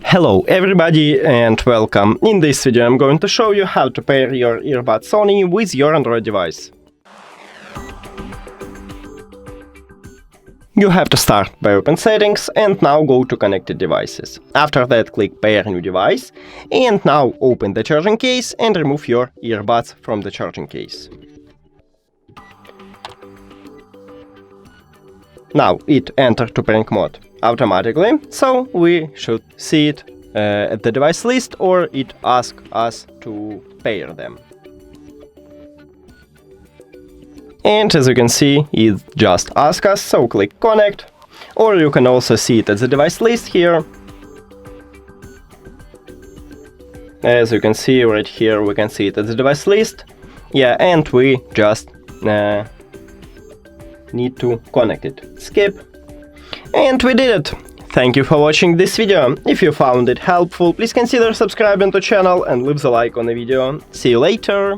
Hello everybody and welcome. In this video I'm going to show you how to pair your earbud Sony with your Android device. You have to start by open settings and now go to connected devices. After that click pair new device and now open the charging case and remove your earbuds from the charging case. Now it entered to pairing mode automatically, so we should see it at the device list or it asks us to pair them. And as you can see, it just asks us, so click connect, or you can also see it at the device list here. As you can see right here, we can see it at the device list. Yeah, and we just need to connect it. Skip. And we did it! Thank you for watching this video. If you found it helpful, please consider subscribing to the channel and leave the like on the video. See you later!